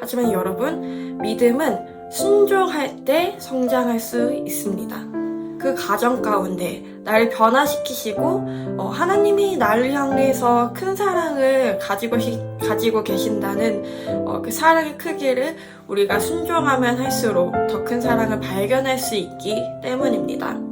하지만 여러분, 믿음은 순종할 때 성장할 수 있습니다. 그 과정 가운데 나를 변화시키시고 하나님이 나를 향해서 큰 사랑을 가지고 계신다는 그 사랑의 크기를 우리가 순종하면 할수록 더 큰 사랑을 발견할 수 있기 때문입니다.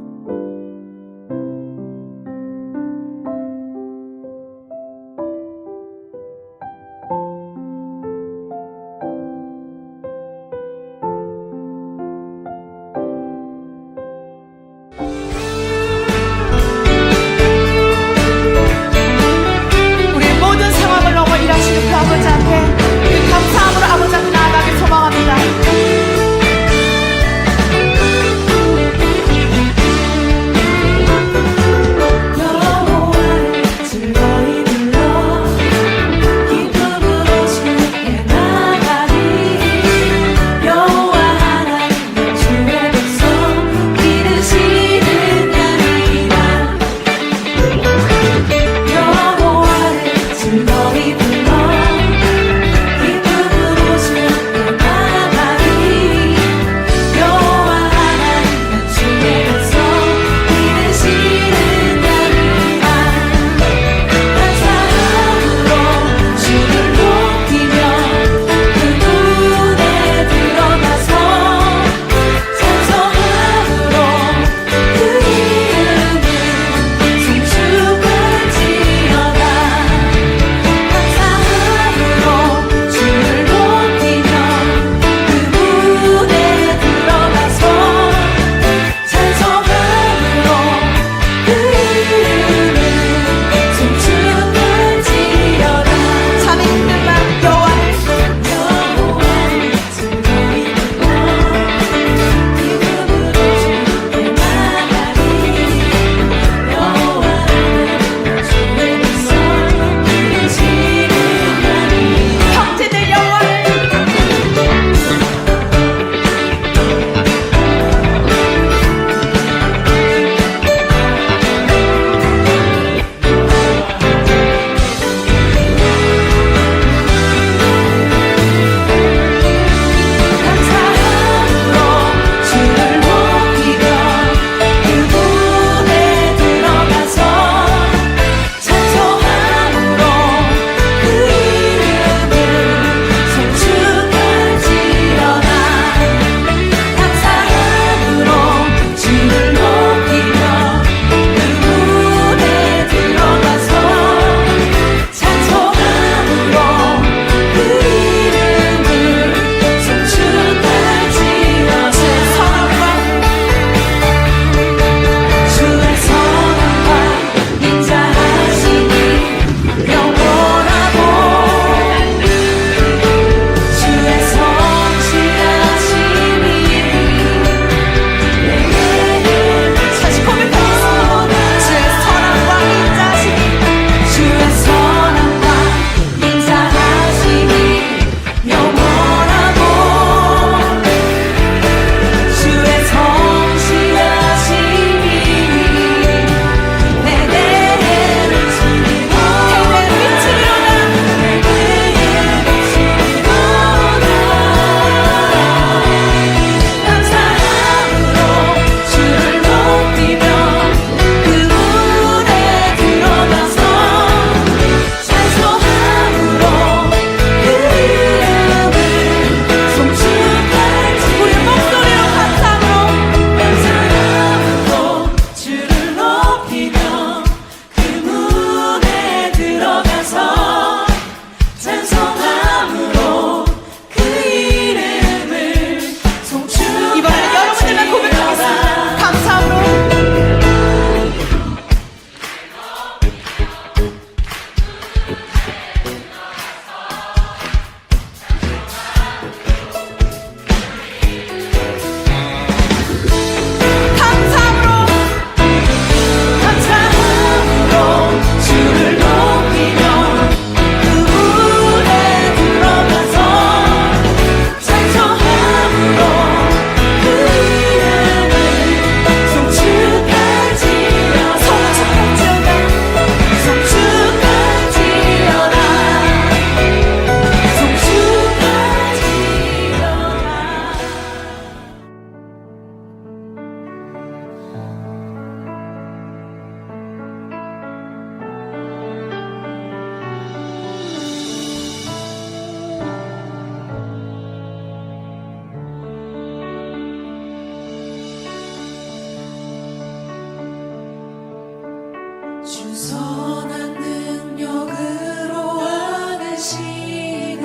선한 능력으로 안으시네.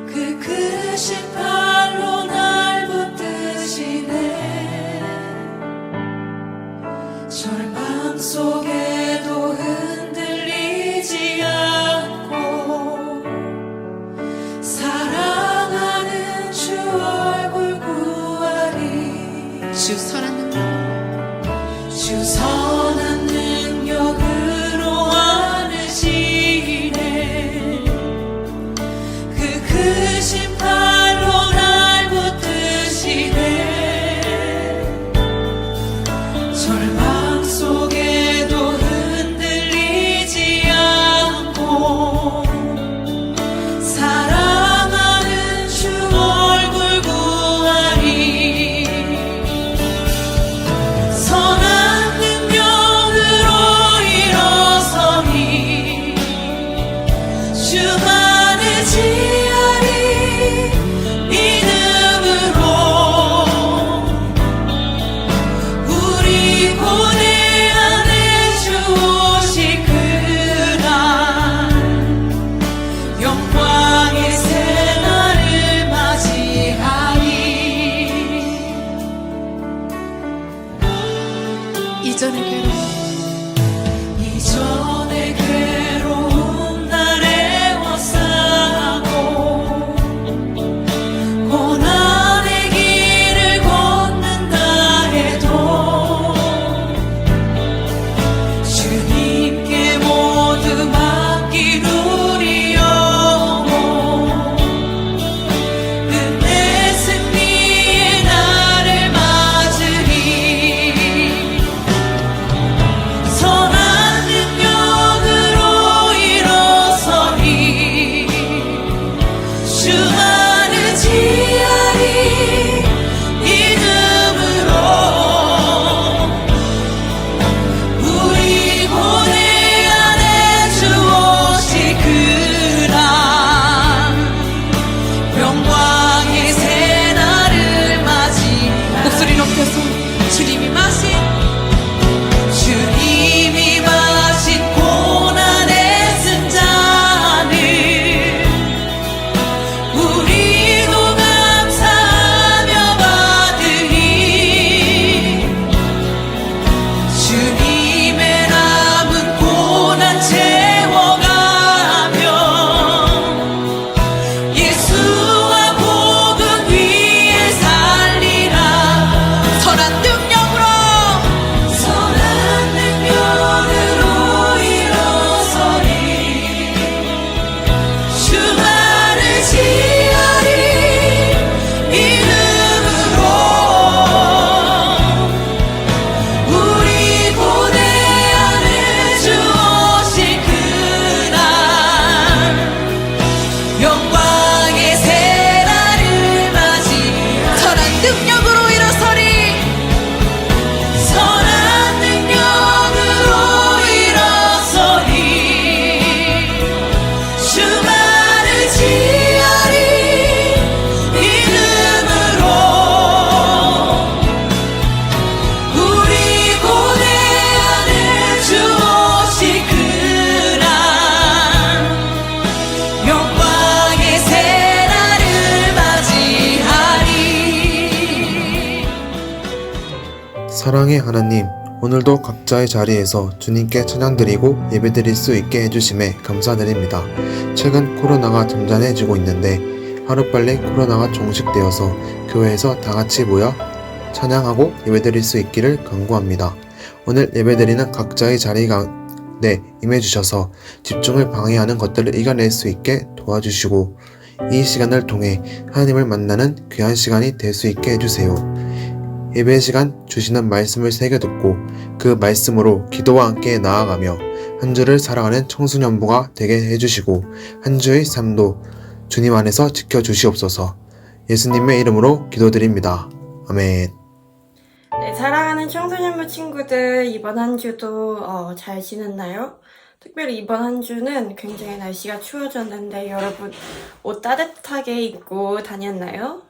그 크신 팔로 날 붙드시네. 절망 속에도 흔들리지 않고 사랑하는 주 얼굴 구하리. 주 선한 능력, 주 선한 능력으로 안으시네. 그 크신 팔로 날 붙드시네. 절망 속에도 흔들리지 않고 사랑하는 주 얼굴 구하리. 선한 능력으로 일어서니 주만을 지하리. 믿음으로 우리 고뇌 안에 주 오실 그날 영광의 새날을 맞이하리. 이전의 괴로움 날에 워싸고 고난의 길을 걷는다 해도 주님께 모두 맡기누리 영혼. 끝내 승리의 날을 맞으리. 선한 능력으로 일어서니 주만을 지하리. 믿음으로 우리 고뇌 안에 주 오실 그날 영광의 새날을 맞이. 목소리 높여서 주님이 마신 고난의 승잔을 우리도 감사하며 받으리. 주님의 남은 고난 채워가며 예수와 복음 위에 살리라. 선한 능력으로 일어서리. 주만을 지하리. 믿음으로 우리 고뇌 안에 주 오실 그날 영광의 새날을 맞이. 선한 능력으로 일어서리. 선한 능력으로 일어서리. 주만을 지하리. 믿음으로 우리 고뇌 안에 주 오실 그날 영광의 새날을 맞이하리. 사랑의 하나님, 오늘도 각자의 자리에서 주님께 찬양드리고 예배드릴 수 있게 해주심에 감사드립니다. 최근 코로나가 잠잠해지고 있는데 하루빨리 코로나가 종식되어서 교회에서 다같이 모여 찬양하고 예배드릴 수 있기를 간구합니다. 오늘 예배드리는 각자의 자리 가운데 임해주셔서 집중을 방해하는 것들을 이겨낼 수 있게 도와주시고 이 시간을 통해 하나님을 만나는 귀한 시간이 될 수 있게 해주세요. 예배 시간 주시는 말씀을 새겨 듣고 그 말씀으로 기도와 함께 나아가며 한 주를 살아가는 청소년부가 되게 해주시고 한 주의 삶도 주님 안에서 지켜주시옵소서. 예수님의 이름으로 기도드립니다. 아멘. 네, 사랑하는 청소년부 친구들, 이번 한 주도 잘 지냈나요? 특별히 이번 한 주는 굉장히 날씨가 추워졌는데 여러분 옷 따뜻하게 입고 다녔나요?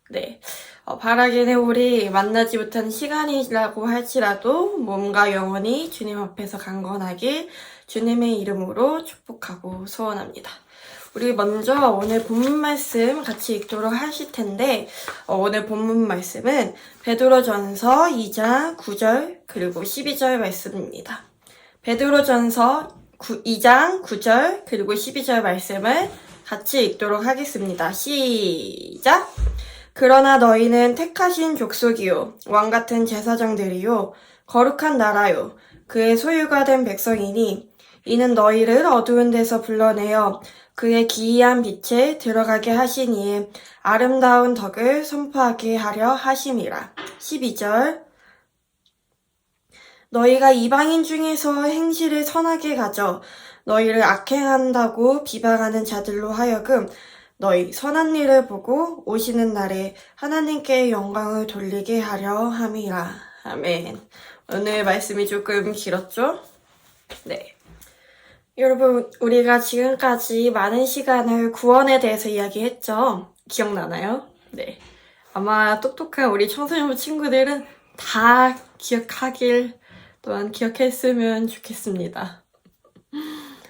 네, 바라기는 우리 만나지 못한 시간이라고 할지라도 몸과 영혼이 주님 앞에서 강건하길 주님의 이름으로 축복하고 소원합니다. 우리 먼저 오늘 본문 말씀 같이 읽도록 하실 텐데 오늘 본문 말씀은 베드로전서 2장 9절 그리고 12절 말씀입니다. 베드로전서 2장 9절 그리고 12절 말씀을 같이 읽도록 하겠습니다. 시작! 그러나 너희는 택하신 족속이요 왕같은 제사장들이요 거룩한 나라요 그의 소유가 된 백성이니 이는 너희를 어두운 데서 불러내어 그의 기이한 빛에 들어가게 하신 이의 아름다운 덕을 선포하게 하려 하심이라. 12절 너희가 이방인 중에서 행실을 선하게 가져 너희를 악행한다고 비방하는 자들로 하여금 너희 선한 일을 보고 오시는 날에 하나님께 영광을 돌리게 하려 함이라. 아멘. 오늘 말씀이 조금 길었죠? 네. 여러분, 우리가 지금까지 많은 시간을 구원에 대해서 이야기했죠? 기억나나요? 네. 아마 똑똑한 우리 청소년부 친구들은 다 기억하길 또한 기억했으면 좋겠습니다.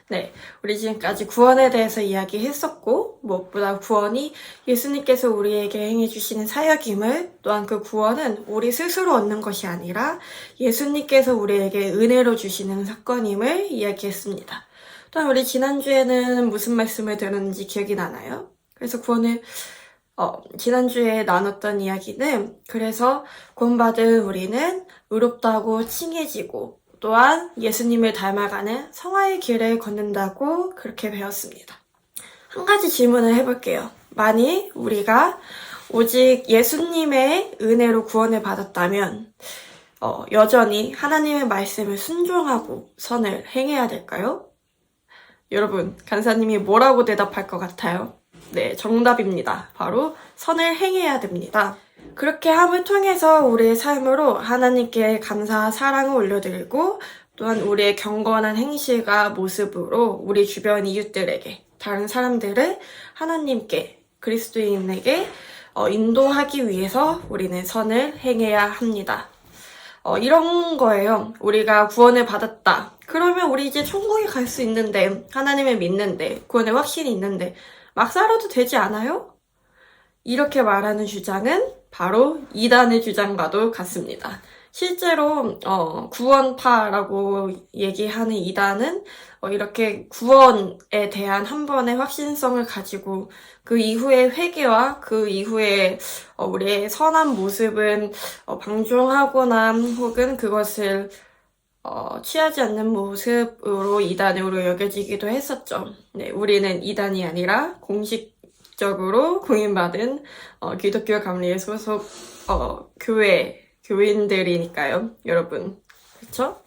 네, 우리 지금까지 구원에 대해서 이야기했었고 무엇보다 구원이 예수님께서 우리에게 행해주시는 사역임을 또한 그 구원은 우리 스스로 얻는 것이 아니라 예수님께서 우리에게 은혜로 주시는 사건임을 이야기했습니다. 또한 우리 지난주에는 무슨 말씀을 들었는지 기억이 나나요? 그래서 구원을 지난주에 나눴던 이야기는 그래서 구원받은 우리는 의롭다고 칭해지고 또한 예수님을 닮아가는 성화의 길을 걷는다고 그렇게 배웠습니다. 한 가지 질문을 해볼게요. 만일 우리가 오직 예수님의 은혜로 구원을 받았다면 여전히 하나님의 말씀을 순종하고 선을 행해야 될까요? 여러분, 간사님이 뭐라고 대답할 것 같아요? 네, 정답입니다. 바로 선을 행해야 됩니다. 그렇게 함을 통해서 우리의 삶으로 하나님께 감사와 사랑을 올려드리고 또한 우리의 경건한 행실과 모습으로 우리 주변 이웃들에게 다른 사람들을 하나님께 그리스도인에게 인도하기 위해서 우리는 선을 행해야 합니다. 이런 거예요. 우리가 구원을 받았다. 그러면 우리 이제 천국에 갈 수 있는데 하나님을 믿는데 구원의 확신이 있는데 막 살아도 되지 않아요? 이렇게 말하는 주장은 바로 이단의 주장과도 같습니다. 실제로 구원파라고 얘기하는 이단은 이렇게 구원에 대한 한 번의 확신성을 가지고 그 이후의 회개와 그 이후에 우리의 선한 모습은 방종하거나 혹은 그것을 취하지 않는 모습으로 이단으로 여겨지기도 했었죠. 네, 우리는 이단이 아니라 공식적으로 공인받은 기독교 감리의 소속 교인들이니까요, 여러분. 그렇죠?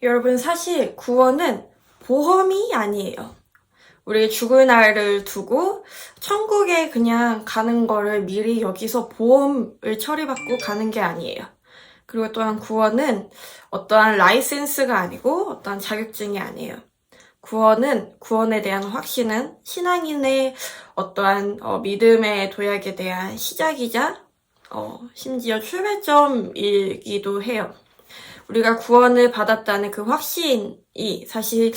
여러분, 사실 구원은 보험이 아니에요. 우리 죽을 날을 두고 천국에 그냥 가는 거를 미리 여기서 보험을 처리받고 가는 게 아니에요. 그리고 또한 구원은 어떠한 라이센스가 아니고 어떠한 자격증이 아니에요. 구원은, 구원에 대한 확신은 신앙인의 어떠한 믿음의 도약에 대한 시작이자 심지어 출발점이기도 해요. 우리가 구원을 받았다는 그 확신이 사실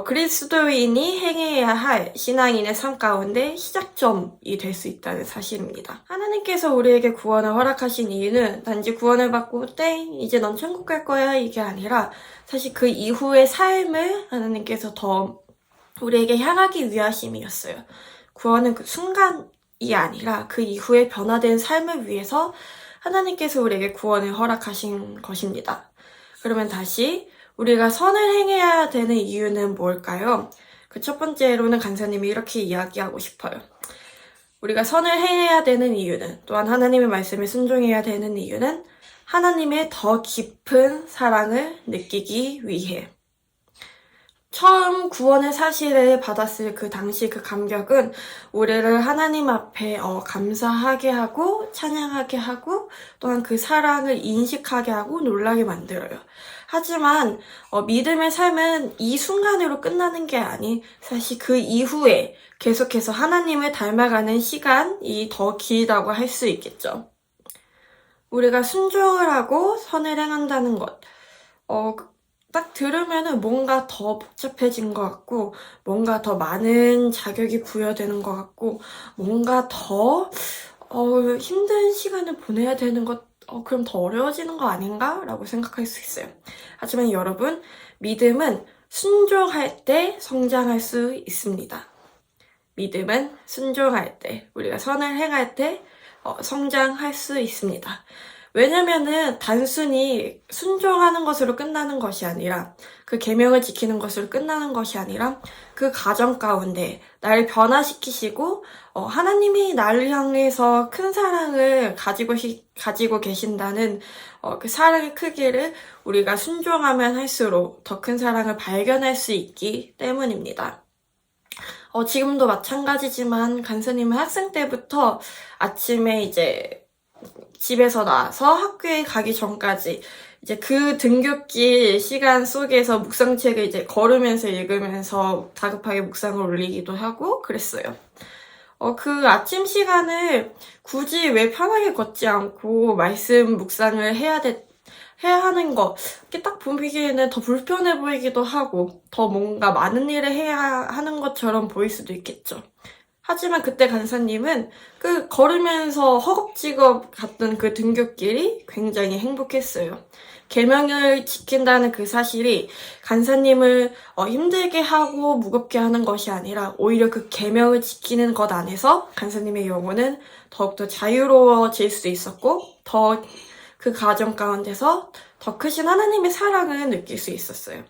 그리스도인이 행해야 할 신앙인의 삶 가운데 시작점이 될 수 있다는 사실입니다. 하나님께서 우리에게 구원을 허락하신 이유는 단지 구원을 받고 땡 이제 넌 천국 갈 거야 이게 아니라 사실 그 이후의 삶을 하나님께서 더 우리에게 향하기 위하심이었어요. 구원은 그 순간이 아니라 그 이후에 변화된 삶을 위해서 하나님께서 우리에게 구원을 허락하신 것입니다. 그러면 다시 우리가 선을 행해야 되는 이유는 뭘까요? 그 첫 번째로는 간사님이 이렇게 이야기하고 싶어요. 우리가 선을 행해야 되는 이유는 또한 하나님의 말씀에 순종해야 되는 이유는 하나님의 더 깊은 사랑을 느끼기 위해. 처음 구원의 사실을 받았을 그 당시 그 감격은 우리를 하나님 앞에 감사하게 하고 찬양하게 하고 또한 그 사랑을 인식하게 하고 놀라게 만들어요. 하지만 믿음의 삶은 이 순간으로 끝나는 게 아닌 사실 그 이후에 계속해서 하나님을 닮아가는 시간이 더 길다고 할 수 있겠죠. 우리가 순종을 하고 선을 행한다는 것. 딱 들으면은 뭔가 더 복잡해진 것 같고, 뭔가 더 많은 자격이 부여되는 것 같고, 뭔가 더, 힘든 시간을 보내야 되는 것, 그럼 더 어려워지는 거 아닌가? 라고 생각할 수 있어요. 하지만 여러분, 믿음은 순종할 때 성장할 수 있습니다. 믿음은 순종할 때, 우리가 선을 행할 때 성장할 수 있습니다. 왜냐면은 단순히 순종하는 것으로 끝나는 것이 아니라, 그 계명을 지키는 것으로 끝나는 것이 아니라, 그 과정 가운데 나를 변화시키시고 하나님이 나를 향해서 큰 사랑을 가지고 계신다는 그 사랑의 크기를 우리가 순종하면 할수록 더 큰 사랑을 발견할 수 있기 때문입니다. 지금도 마찬가지지만 간사님은 학생 때부터 아침에 이제 집에서 나와서 학교에 가기 전까지 이제 그 등굣길 시간 속에서 묵상책을 이제 걸으면서 읽으면서 다급하게 묵상을 올리기도 하고 그랬어요. 그 아침 시간을 굳이 왜 편하게 걷지 않고 말씀 묵상을 해야 하는 거, 이렇게 딱 보기에는 더 불편해 보이기도 하고, 더 뭔가 많은 일을 해야 하는 것처럼 보일 수도 있겠죠. 하지만 그때 간사님은 그 걸으면서 허겁지겁 갔던 그 등굣길이 굉장히 행복했어요. 계명을 지킨다는 그 사실이 간사님을 힘들게 하고 무겁게 하는 것이 아니라 오히려 그 계명을 지키는 것 안에서 간사님의 영혼은 더욱더 자유로워질 수 있었고 더 그 과정 가운데서 더 크신 하나님의 사랑을 느낄 수 있었어요.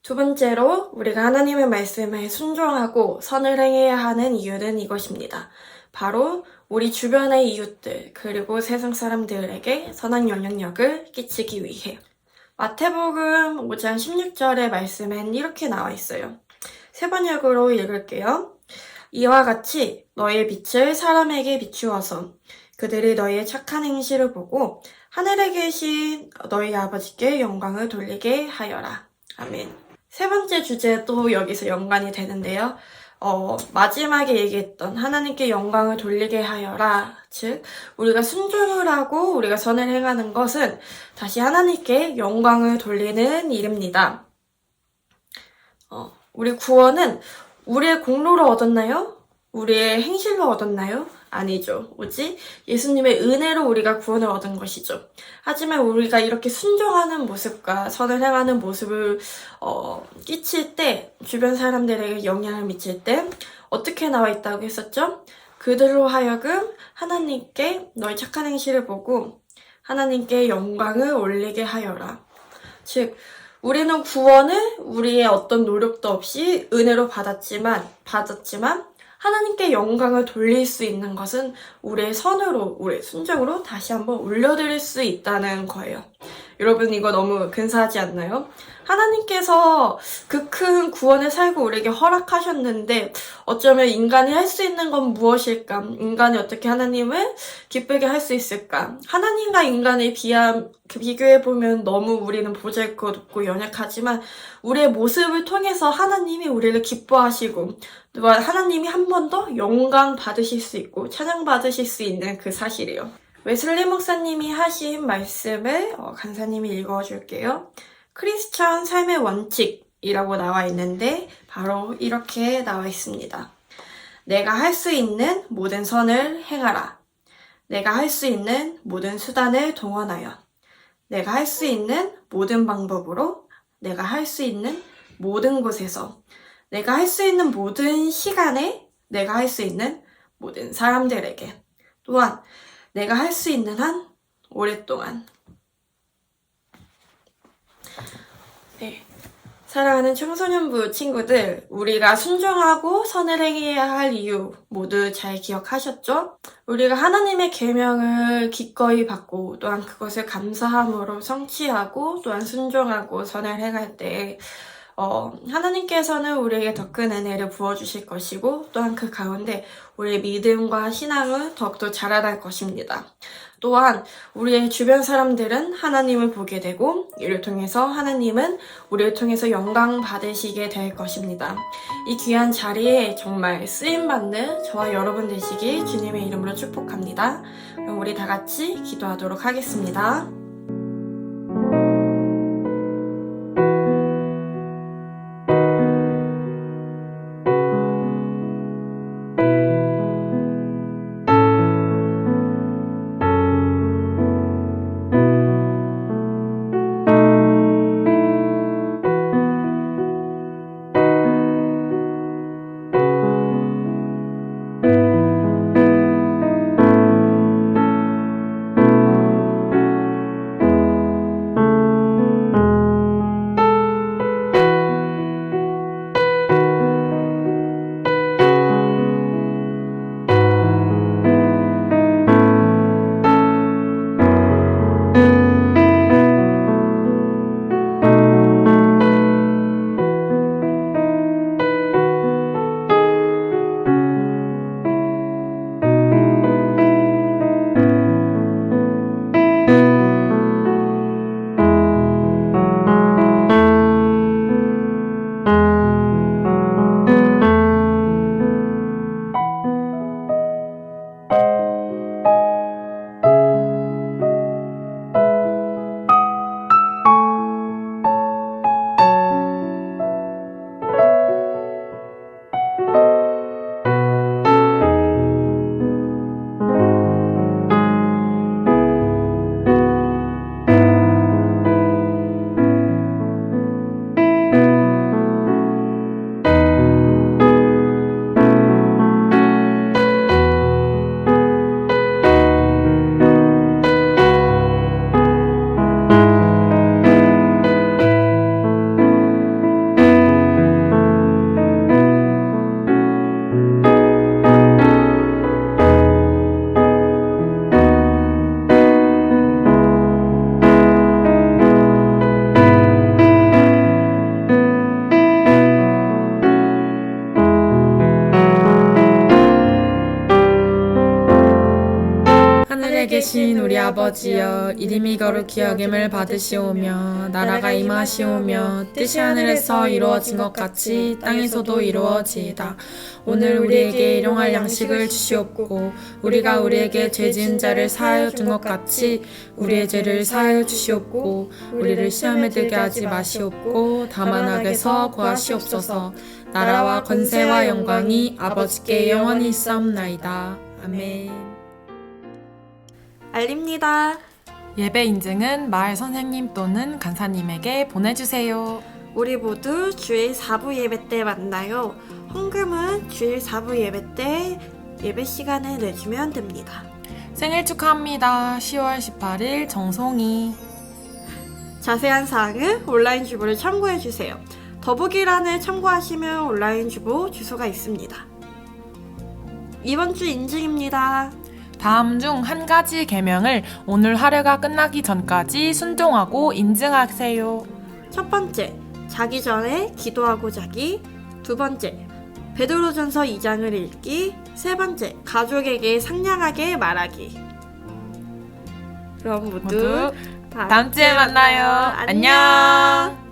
두 번째로 우리가 하나님의 말씀에 순종하고 선을 행해야 하는 이유는 이것입니다. 바로 우리 주변의 이웃들 그리고 세상 사람들에게 선한 영향력을 끼치기 위해. 마태복음 5장 16절의 말씀엔 이렇게 나와 있어요. 세 번역으로 읽을게요. 이와 같이 너의 빛을 사람에게 비추어서 그들이 너의 착한 행실을 보고 하늘에 계신 너희 아버지께 영광을 돌리게 하여라. 아멘. 세 번째 주제도 여기서 연관이 되는데요. 마지막에 얘기했던 하나님께 영광을 돌리게 하여라. 즉, 우리가 순종을 하고 우리가 선을 행하는 것은 다시 하나님께 영광을 돌리는 일입니다. 우리 구원은 우리의 공로로 얻었나요? 우리의 행실로 얻었나요? 아니죠. 오직 예수님의 은혜로 우리가 구원을 얻은 것이죠. 하지만 우리가 이렇게 순종하는 모습과 선을 행하는 모습을 끼칠 때, 주변 사람들에게 영향을 미칠 때 어떻게 나와 있다고 했었죠? 그들로 하여금 하나님께 너의 착한 행실을 보고 하나님께 영광을 올리게 하여라. 즉, 우리는 구원을 우리의 어떤 노력도 없이 은혜로 받았지만 하나님께 영광을 돌릴 수 있는 것은 우리의 선으로, 우리의 순종으로 다시 한번 올려드릴 수 있다는 거예요. 여러분, 이거 너무 근사하지 않나요? 하나님께서 그 큰 구원을 살고 우리에게 허락하셨는데 어쩌면 인간이 할 수 있는 건 무엇일까? 인간이 어떻게 하나님을 기쁘게 할 수 있을까? 하나님과 인간을 비교해보면 너무 우리는 보잘것없고 연약하지만 우리의 모습을 통해서 하나님이 우리를 기뻐하시고 또한 하나님이 한 번 더 영광 받으실 수 있고 찬양 받으실 수 있는 그 사실이에요. 웨슬리 목사님이 하신 말씀을 간사님이 읽어줄게요. 크리스천 삶의 원칙이라고 나와 있는데 바로 이렇게 나와 있습니다. 내가 할 수 있는 모든 선을 행하라. 내가 할 수 있는 모든 수단을 동원하여 내가 할 수 있는 모든 방법으로 내가 할 수 있는 모든 곳에서 내가 할 수 있는 모든 시간에 내가 할 수 있는 모든 사람들에게 또한 내가 할 수 있는 한 오랫동안. 네. 사랑하는 청소년부 친구들, 우리가 순종하고 선을 행해야 할 이유 모두 잘 기억하셨죠? 우리가 하나님의 계명을 기꺼이 받고 또한 그것을 감사함으로 성취하고 또한 순종하고 선을 행할 때 하나님께서는 우리에게 더 큰 은혜를 부어주실 것이고 또한 그 가운데 우리의 믿음과 신앙은 더욱더 자라날 것입니다. 또한 우리의 주변 사람들은 하나님을 보게 되고 이를 통해서 하나님은 우리를 통해서 영광 받으시게 될 것입니다. 이 귀한 자리에 정말 쓰임받는 저와 여러분 되시길 주님의 이름으로 축복합니다. 그럼 우리 다 같이 기도하도록 하겠습니다. 하늘에 계신 우리 아버지여, 이름이 거룩히 여김을 받으시오며 나라가 임하시오며 뜻이 하늘에서 이루어진 것 같이 땅에서도 이루어지이다. 오늘 우리에게 일용할 양식을 주시옵고 우리가 우리에게 죄 지은 자를 사하여 준 것 같이 우리의 죄를 사하여 주시옵고 우리를 시험에 들게 하지 마시옵고 다만 악에서 구하시옵소서. 나라와 권세와 영광이 아버지께 영원히 있사옵나이다. 아멘. 알립니다. 예배 인증은 마을 선생님 또는 간사님에게 보내주세요. 우리 모두 주일 4부 예배 때 만나요. 헌금은 주일 4부 예배 때 예배 시간에 내주면 됩니다. 생일 축하합니다. 10월 18일 정송이. 자세한 사항은 온라인 주보를 참고해주세요. 더보기란을 참고하시면 온라인 주보 주소가 있습니다. 이번 주 인증입니다. 다음 중 한 가지 계명을 오늘 하루가 끝나기 전까지 순종하고 인증하세요. 첫 번째, 자기 전에 기도하고 자기. 두 번째, 베드로전서 2장을 읽기. 세 번째, 가족에게 상냥하게 말하기. 그럼 모두 다음 주에 만나요. 안녕.